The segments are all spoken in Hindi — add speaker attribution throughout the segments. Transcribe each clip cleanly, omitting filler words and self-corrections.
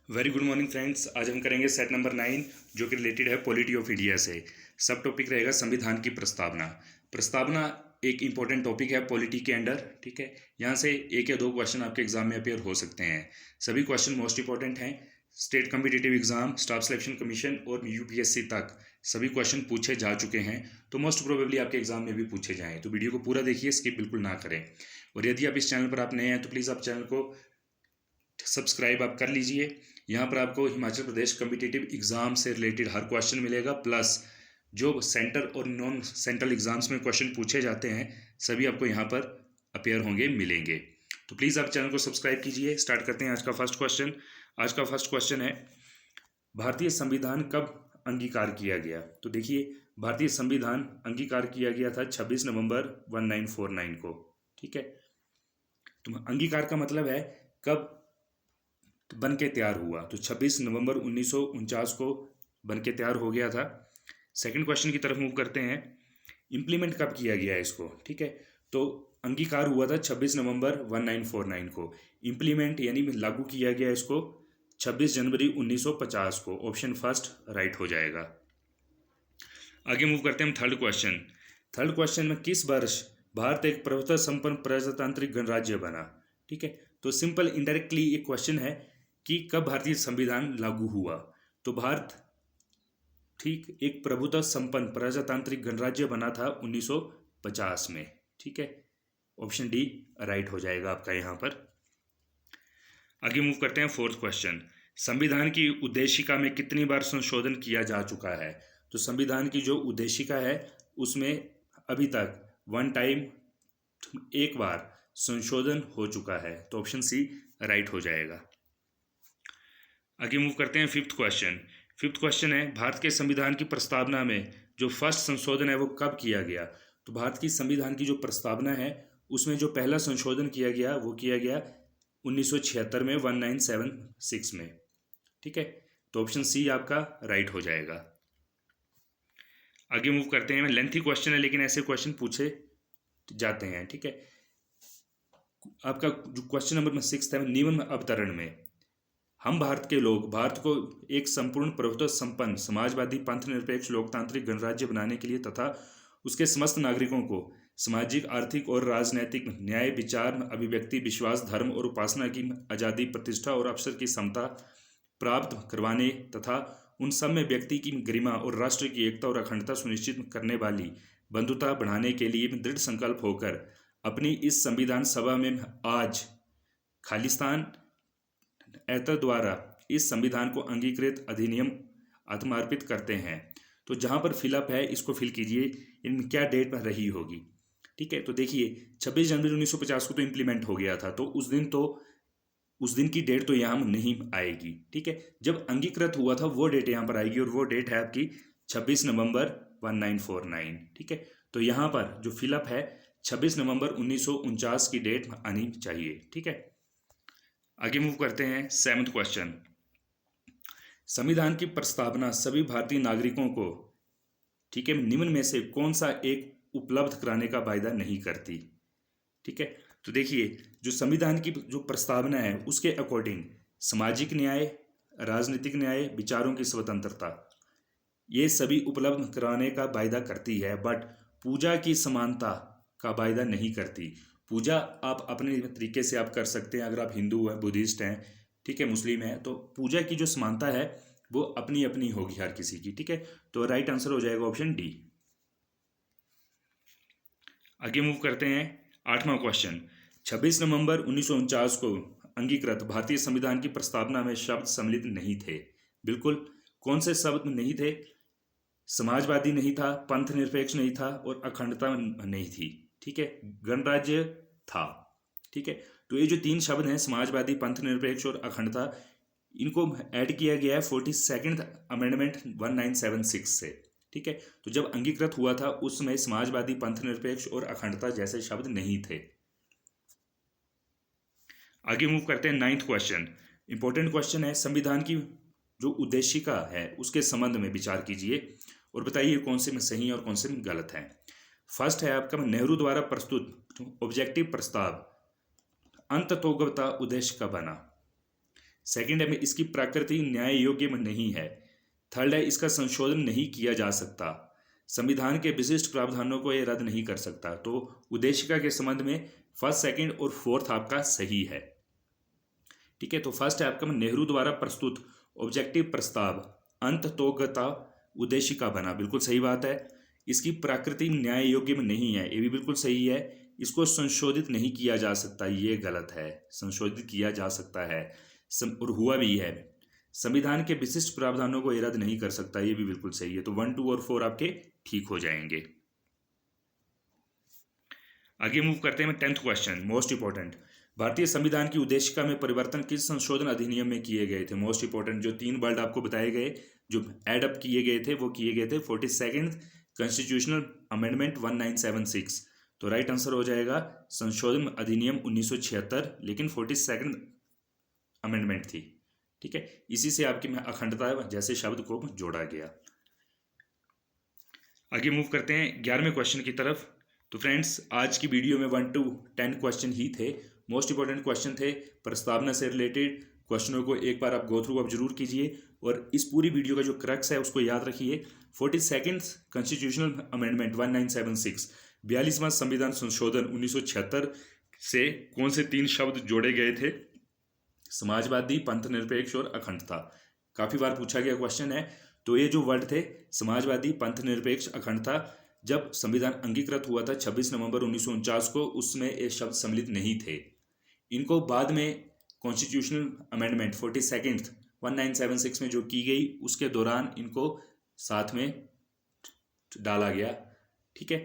Speaker 1: Very good morning friends. आज हम करेंगे सेट नंबर 9 जो कि रिलेटेड है पॉलिटी ऑफ इंडिया से। सब टॉपिक रहेगा संविधान की प्रस्तावना। प्रस्तावना एक इंपॉर्टेंट टॉपिक है पॉलिटी के अंडर। ठीक है, यहाँ से एक या दो क्वेश्चन आपके एग्जाम में अपेयर हो सकते हैं। सभी क्वेश्चन मोस्ट इंपॉर्टेंट हैं। State competitive exam, staff selection commission और यूपीएससी तक सभी क्वेश्चन पूछे जा चुके हैं, तो मोस्ट प्रोबेबली आपके एग्जाम में भी पूछे जाएँ। तो वीडियो को पूरा देखिए, स्किप बिल्कुल ना करें। और यदि आप इस चैनल पर आप नए हैं तो प्लीज़ आप चैनल को सब्सक्राइब आप कर लीजिए। यहाँ पर आपको हिमाचल प्रदेश कॉम्पिटिटिव एग्जाम से रिलेटेड हर क्वेश्चन मिलेगा, प्लस जो सेंटर और नॉन सेंट्रल एग्जाम्स में क्वेश्चन पूछे जाते हैं सभी आपको यहाँ पर अपेयर होंगे, मिलेंगे। तो प्लीज़ आप चैनल को सब्सक्राइब कीजिए। स्टार्ट करते हैं आज का फर्स्ट क्वेश्चन। आज का फर्स्ट क्वेश्चन है, भारतीय संविधान कब अंगीकार किया गया? तो देखिए, भारतीय संविधान अंगीकार किया गया था 26 नवंबर 1949 को। ठीक है, तो अंगीकार का मतलब है कब बन के तैयार हुआ, तो 26 नवंबर 1949 को बन के तैयार हो गया था। सेकंड क्वेश्चन की तरफ मूव करते हैं, इम्प्लीमेंट कब किया गया इसको? ठीक है, तो अंगीकार हुआ था 26 नवंबर 1949 को। इम्प्लीमेंट यानी लागू किया गया इसको 26 जनवरी 1950 को। ऑप्शन फर्स्ट राइट हो जाएगा। आगे मूव करते हैं हम थर्ड क्वेश्चन। थर्ड क्वेश्चन में किस वर्ष भारत एक प्रभुत्व संपन्न प्रजातांत्रिक गणराज्य बना? ठीक है, तो सिंपल इनडायरेक्टली एक क्वेश्चन है कि कब भारतीय संविधान लागू हुआ। तो भारत ठीक एक प्रभुत्व संपन्न प्रजातांत्रिक गणराज्य बना था 1950 में। ठीक है, ऑप्शन डी राइट हो जाएगा आपका यहाँ पर। आगे मूव करते हैं फोर्थ क्वेश्चन, संविधान की उद्देशिका में कितनी बार संशोधन किया जा चुका है? तो संविधान की जो उद्देशिका है उसमें अभी तक वन टाइम एक बार संशोधन हो चुका है, तो ऑप्शन सी राइट हो जाएगा। आगे मूव करते हैं फिफ्थ क्वेश्चन। फिफ्थ क्वेश्चन है, भारत के संविधान की प्रस्तावना में जो फर्स्ट संशोधन है वो कब किया गया? तो भारत की संविधान की जो प्रस्तावना है उसमें जो पहला संशोधन किया गया वो किया गया 1976 में, 1976 में। ठीक है, तो ऑप्शन सी आपका राइट हो जाएगा। आगे मूव करते हैं, लेंथी क्वेश्चन है लेकिन ऐसे क्वेश्चन पूछे जाते हैं। ठीक है, आपका जो क्वेश्चन नंबर 6 है, निम्न अवतरण में हम भारत के लोग भारत को एक संपूर्ण प्रभुत्व संपन्न समाजवादी पंथ निरपेक्ष लोकतांत्रिक गणराज्य बनाने के लिए तथा उसके समस्त नागरिकों को सामाजिक, आर्थिक और राजनैतिक न्याय, विचार, अभिव्यक्ति, विश्वास, धर्म और उपासना की आज़ादी, प्रतिष्ठा और अवसर की समता प्राप्त करवाने तथा उन सब में व्यक्ति की गरिमा और राष्ट्र की एकता और अखंडता सुनिश्चित करने वाली बंधुता बढ़ाने के लिए दृढ़ संकल्प होकर अपनी इस संविधान सभा में आज खालिस्तान ऐतर द्वारा इस संविधान को अंगीकृत अधिनियम आत्मार्पित करते हैं। तो जहाँ पर फिलअप है इसको फिल कीजिए, इनमें क्या डेट पर रही होगी। ठीक है, तो देखिए 26 जनवरी 1950 को तो इम्प्लीमेंट हो गया था, तो उस दिन की डेट तो यहाँ नहीं आएगी। ठीक है, जब अंगीकृत हुआ था वो डेट यहाँ पर आएगी और वो डेट है आपकी 26 नवंबर 1949। ठीक है, तो यहाँ पर जो फिलअप है 26 नवंबर 1949 की डेट आनी चाहिए। ठीक है, आगे मूव करते हैं सेवंथ क्वेश्चन, संविधान की प्रस्तावना सभी भारतीय नागरिकों को ठीक है निम्न में से कौन सा एक उपलब्ध कराने का वायदा नहीं करती? ठीक है, तो देखिए जो संविधान की जो प्रस्तावना है उसके अकॉर्डिंग सामाजिक न्याय, राजनीतिक न्याय, विचारों की स्वतंत्रता ये सभी उपलब्ध कराने का वायदा करती है, बट पूजा की समानता का वायदा नहीं करती। पूजा आप अपने तरीके से आप कर सकते हैं, अगर आप हिंदू हैं, बुद्धिस्ट हैं, ठीक है, मुस्लिम हैं, तो पूजा की जो समानता है वो अपनी अपनी होगी हर किसी की। ठीक है, तो राइट आंसर हो जाएगा ऑप्शन डी। आगे मूव करते हैं आठवां क्वेश्चन, 26 नवंबर 1949 को अंगीकृत भारतीय संविधान की प्रस्तावना में शब्द सम्मिलित नहीं थे। बिल्कुल, कौन से शब्द नहीं थे? समाजवादी नहीं था, पंथ निरपेक्ष नहीं था और अखंडता नहीं थी। ठीक है, गणराज्य था। ठीक है, तो ये जो तीन शब्द हैं समाजवादी, पंथ निरपेक्ष और अखंडता, इनको ऐड किया गया है 42nd अमेंडमेंट 1976 से। ठीक है, तो जब अंगीकृत हुआ था उसमें समाजवादी, पंथ निरपेक्ष और अखंडता जैसे शब्द नहीं थे। आगे मूव करते हैं नाइन्थ क्वेश्चन, इंपॉर्टेंट क्वेश्चन है, संविधान की जो उद्देशिका है उसके संबंध में विचार कीजिए और बताइए कौन से में सही और कौन से में गलत है। फर्स्ट है आपका, नेहरू द्वारा प्रस्तुत ऑब्जेक्टिव प्रस्ताव अंततोगता उद्देश्य का बना। सेकंड है इसकी प्रकृति न्याय योग्य नहीं है। थर्ड है इसका संशोधन नहीं किया जा सकता। संविधान के विशिष्ट प्रावधानों को यह रद्द नहीं कर सकता। तो उद्देशिका के संबंध में फर्स्ट, सेकंड और फोर्थ आपका सही है। ठीक है, तो फर्स्ट है आपका नेहरू द्वारा प्रस्तुत ऑब्जेक्टिव प्रस्ताव अंततोगता उद्देशिका बना, बिल्कुल सही बात है। इसकी प्रकृति न्याय योग्य में नहीं है, ये भी बिल्कुल सही है। इसको संशोधित नहीं किया जा सकता, ये गलत है। संशोधित किया जा सकता है और हुआ भी है। संविधान के विशिष्ट प्रावधानों को ये रद्द नहीं कर सकता, ये भी बिल्कुल सही है। तो 1, 2 और 4 आपके ठीक हो जाएंगे। आगे मूव करते हैं 10th क्वेश्चन, मोस्ट इंपॉर्टेंट। भारतीय संविधान की उद्देशिका में परिवर्तन किस संशोधन अधिनियम में किए गए थे? मोस्ट इंपॉर्टेंट जो 3 वर्ड आपको बताए गए, जो एड अप किए गए थे, वो किए गए थे 42nd कॉन्स्टिट्यूशनल अमेंडमेंट 1976। तो राइट आंसर हो जाएगा संशोधन अधिनियम 1976, लेकिन 42nd अमेंडमेंट थी। ठीक है, इसी से आपकी में अखंडता जैसे शब्द को जोड़ा गया। आगे मूव करते हैं 11वें क्वेश्चन की तरफ। तो फ्रेंड्स, आज की वीडियो में 1 to 10 क्वेश्चन ही थे, मोस्ट इंपॉर्टेंट क्वेश्चन थे। प्रस्तावना से रिलेटेड क्वेश्चनों को एक बार आप गो थ्रू आप जरूर कीजिए, और इस पूरी वीडियो का जो क्रक्स है उसको याद रखिए। 42nd कॉन्स्टिट्यूशनल अमेंडमेंट 1976, 42वां संविधान संशोधन 1976 से कौन से 3 शब्द जोड़े गए थे? समाजवादी, पंथ निरपेक्ष और अखंडता। काफी बार पूछा गया क्वेश्चन है। तो ये जो वर्ड थे समाजवादी, पंथ निरपेक्ष, अखंडता, जब संविधान अंगीकृत हुआ था 26 नवंबर 1949 को, उसमें ये शब्द सम्मिलित नहीं थे। इनको बाद में कॉन्स्टिट्यूशनल अमेंडमेंट 42nd 1976 में जो की गई, उसके दौरान इनको साथ में डाला गया। ठीक है,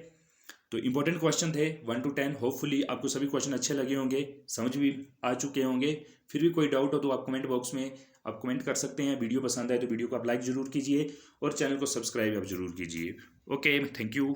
Speaker 1: तो इंपॉर्टेंट क्वेश्चन थे 1 to 10। होपफुली आपको सभी क्वेश्चन अच्छे लगे होंगे, समझ भी आ चुके होंगे। फिर भी कोई डाउट हो तो आप कमेंट बॉक्स में आप कमेंट कर सकते हैं। वीडियो पसंद आए तो वीडियो को आप लाइक जरूर कीजिए और चैनल को सब्सक्राइब आप जरूर कीजिए। Okay, thank you.